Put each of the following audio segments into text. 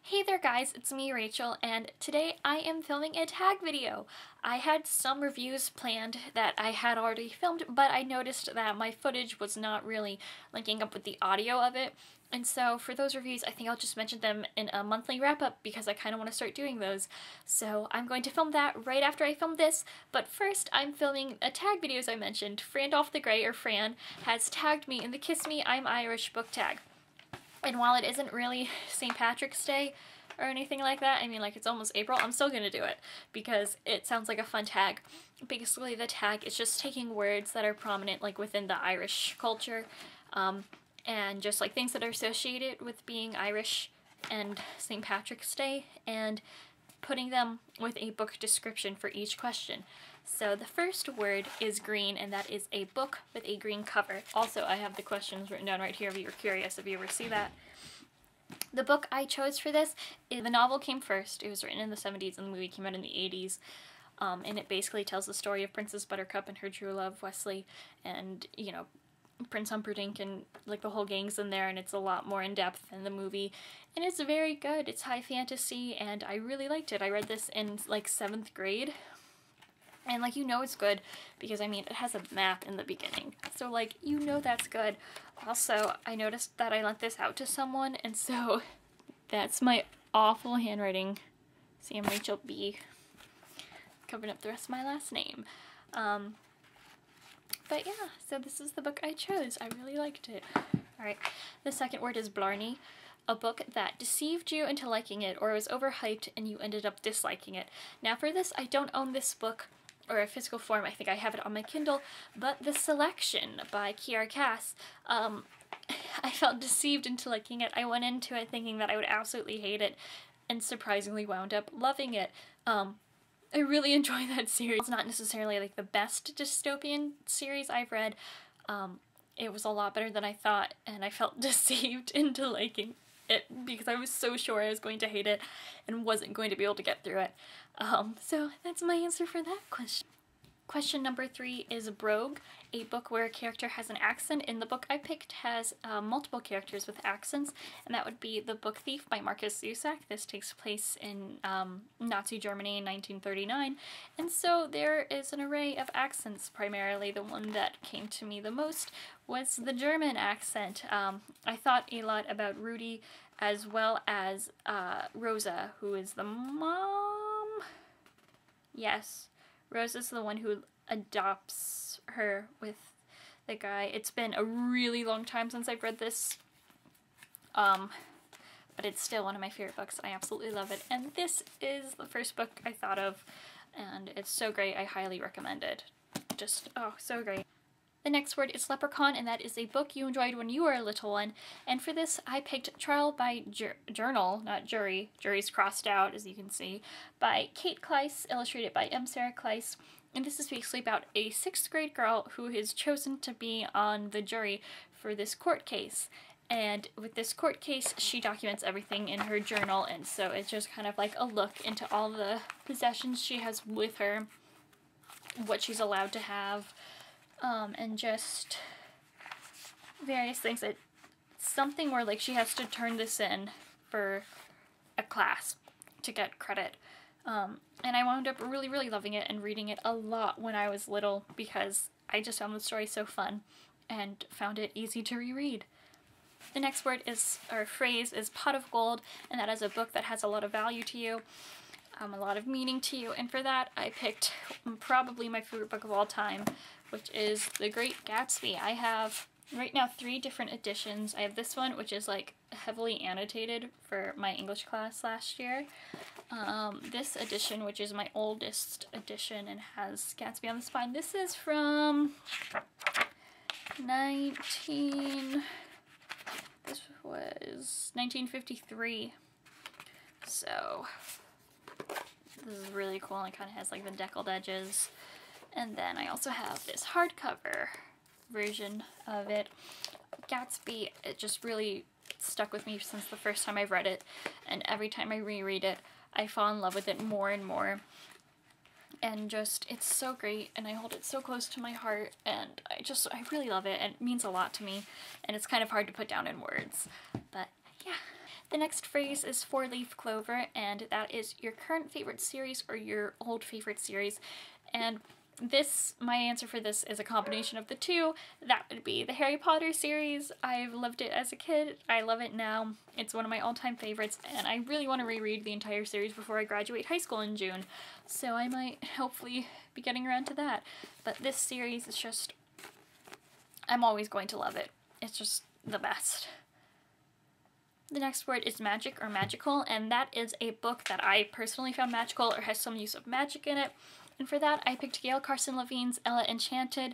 Hey there guys, it's me Rachel, and today I am filming a tag video. I had some reviews planned that I had already filmed, but I noticed that my footage was not really linking up with the audio of it. And so for those reviews, I think I'll just mention them in a monthly wrap-up because I kind of want to start doing those. So I'm going to film that right after I film this, but first I'm filming a tag video as I mentioned. Fran the Grey, or Fran, has tagged me in the Kiss Me, I'm Irish book tag. And while it isn't really St. Patrick's Day or anything like that, I mean, like, it's almost April, I'm still gonna do it because it sounds like a fun tag. Basically, the tag is just taking words that are prominent, like, within the Irish culture, and just, like, things that are associated with being Irish and St. Patrick's Day, and putting them with a book description for each question. So the first word is green, and that is a book with a green cover. Also, I have the questions written down right here if you were curious, if you ever see that. The book I chose for this, the novel came first. It was written in the 70s and the movie came out in the 80s. And it basically tells the story of Princess Buttercup and her true love, Wesley, and, you know, Prince Humperdinck and, like, the whole gang's in there, and it's a lot more in-depth than the movie. And it's very good. It's high fantasy, and I really liked it. I read this in, like, 7th grade. And, like, you know it's good because, I mean, it has a map in the beginning. So, like, you know that's good. Also, I noticed that I lent this out to someone, and so that's my awful handwriting. See, I'm Rachel B. Covering up the rest of my last name. But yeah, so this is the book I chose. I really liked it. Alright, the second word is Blarney. A book that deceived you into liking it, or was overhyped and you ended up disliking it. Now for this, I don't own this book, or a physical form. I think I have it on my Kindle, but The Selection by Kiara Cass, I felt deceived into liking it. I went into it thinking that I would absolutely hate it, and surprisingly wound up loving it. I really enjoy that series. It's not necessarily like the best dystopian series I've read. It was a lot better than I thought, and I felt deceived into liking it because I was so sure I was going to hate it and wasn't going to be able to get through it. So that's my answer for that question. Question number 3 is Brogue, a book where a character has an accent. In the book I picked has multiple characters with accents, and that would be The Book Thief by Markus Zusak. This takes place in Nazi Germany in 1939, and so there is an array of accents. Primarily the one that came to me the most was the German accent. I thought a lot about Rudy as well as Rosa, who is the mom? Yes. Rosa's the one who adopts her with the guy. It's been a really long time since I've read this, but it's still one of my favorite books. I absolutely love it, and this is the first book I thought of, and it's so great. I highly recommend it. Just, oh, so great. The next word is Leprechaun, and that is a book you enjoyed when you were a little one. And for this, I picked Trial by Journal, not Jury. Jury's crossed out, as you can see, by Kate Kleiss, illustrated by M. Sarah Kleiss. And this is basically about a 6th grade girl who is chosen to be on the jury for this court case. And with this court case, she documents everything in her journal, and so it's just kind of like a look into all the possessions she has with her, what she's allowed to have, and just various things. It's something where, like, she has to turn this in for a class to get credit. And I wound up really, really loving it and reading it a lot when I was little because I just found the story so fun and found it easy to reread. The next word is, or phrase, is Pot of Gold, and that is a book that has a lot of value to you, a lot of meaning to you, and for that I picked probably my favorite book of all time, which is The Great Gatsby. I have right now 3 different editions. I have this one, which is, like, heavily annotated for my English class last year. This edition, which is my oldest edition and has Gatsby on the spine. This is from this was 1953. So this is really cool, and it kind of has, like, the deckled edges. And then I also have this hardcover version of it. Gatsby, it just really stuck with me since the first time I've read it, and every time I reread it, I fall in love with it more and more. And just, it's so great, and I hold it so close to my heart, and I really love it, and it means a lot to me, and it's kind of hard to put down in words. But yeah. The next phrase is Fourleaf Clover, and that is your current favorite series or your old favorite series. And this, my answer for this is a combination of the two. That would be the Harry Potter series. I've loved it as a kid. I love it now. It's one of my all-time favorites, and I really want to reread the entire series before I graduate high school in June. So I might hopefully be getting around to that. But this series is just, I'm always going to love it. It's just the best. The next word is magic or magical, and that is a book that I personally found magical or has some use of magic in it. And for that, I picked Gail Carson Levine's Ella Enchanted.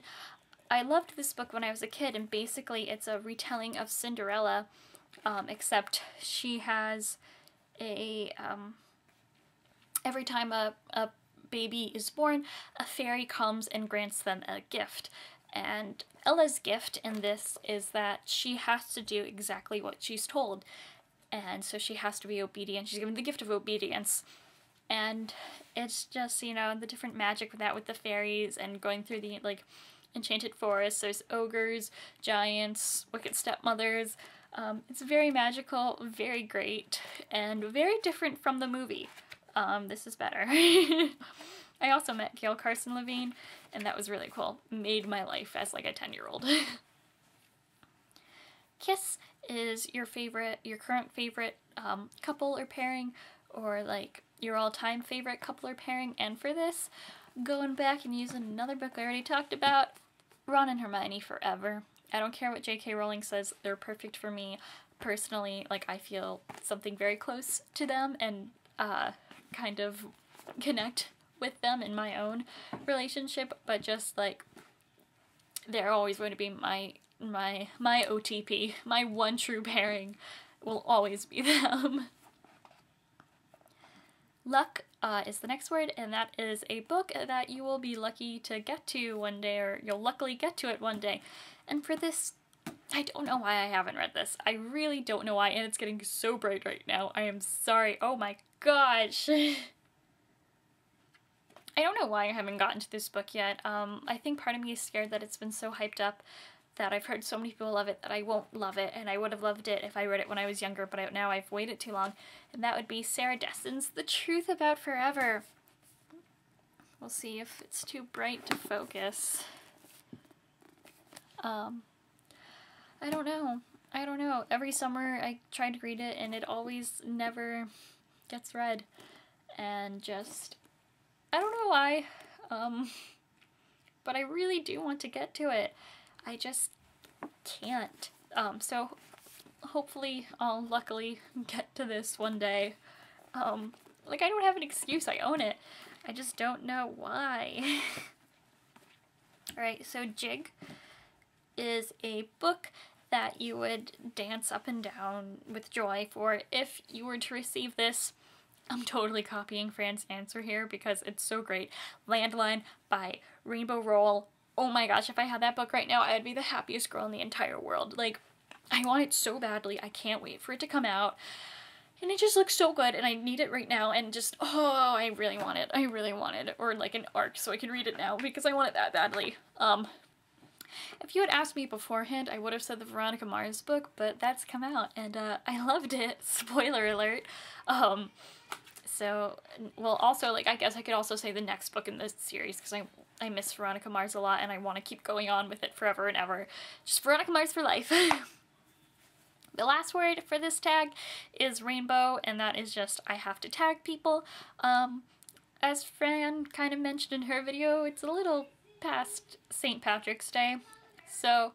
I loved this book when I was a kid, and basically it's a retelling of Cinderella, except she has a, every time a baby is born, a fairy comes and grants them a gift. And Ella's gift in this is that she has to do exactly what she's told. And so she has to be obedient. She's given the gift of obedience. And it's just, you know, the different magic with that, with the fairies and going through the, like, enchanted forest. There's ogres, giants, wicked stepmothers. It's very magical, very great, and very different from the movie. This is better. I also met Gail Carson Levine, and that was really cool. Made my life as, like, a 10-year-old. Kiss is your favorite, your current favorite couple or pairing, or, like, your all-time favorite couple or pairing. And for this, going back and using another book I already talked about, Ron and Hermione forever. I don't care what J.K. Rowling says, they're perfect for me. Personally, like, I feel something very close to them and kind of connect with them in my own relationship, but just, like, they're always going to be my OTP, my one true pairing will always be them. Luck is the next word, and that is a book that you will be lucky to get to one day, or you'll luckily get to it one day. And for this, I don't know why I haven't read this. I really don't know why, and it's getting so bright right now. I am sorry. Oh my gosh. I don't know why I haven't gotten to this book yet. I think part of me is scared that it's been so hyped up, that I've heard so many people love it that I won't love it, and I would have loved it if I read it when I was younger, but now I've waited too long, and that would be Sarah Dessen's The Truth About Forever. We'll see if it's too bright to focus. I don't know. Every summer I try to read it, and it always never gets read, and just, I don't know why, but I really do want to get to it. I just can't. So hopefully I'll luckily get to this one day. Like, I don't have an excuse, I own it. I just don't know why. Alright, so Jig is a book that you would dance up and down with joy for if you were to receive this. I'm totally copying Fran's answer here because it's so great. Landline by Rainbow Rowell. Oh my gosh, if I had that book right now, I'd be the happiest girl in the entire world. Like, I want it so badly. I can't wait for it to come out. And it just looks so good, and I need it right now, and just, oh, I really want it. I really want it. Or like an ARC so I can read it now because I want it that badly. If you had asked me beforehand, I would have said the Veronica Mars book, but that's come out, and I loved it. Spoiler alert. So, well, also, like, I guess I could also say the next book in this series, because I miss Veronica Mars a lot, and I want to keep going on with it forever and ever. Just Veronica Mars for life. The last word for this tag is rainbow, and that is just, I have to tag people. As Fran kind of mentioned in her video, it's a little past St. Patrick's Day, so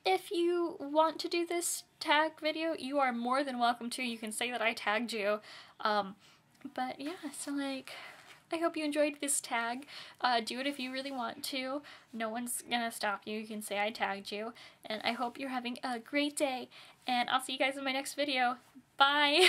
if you want to do this tag video, you are more than welcome to. You can say that I tagged you. But yeah, so like, I hope you enjoyed this tag. Do it if you really want to. No one's gonna stop you. You can say I tagged you. And I hope you're having a great day. And I'll see you guys in my next video. Bye!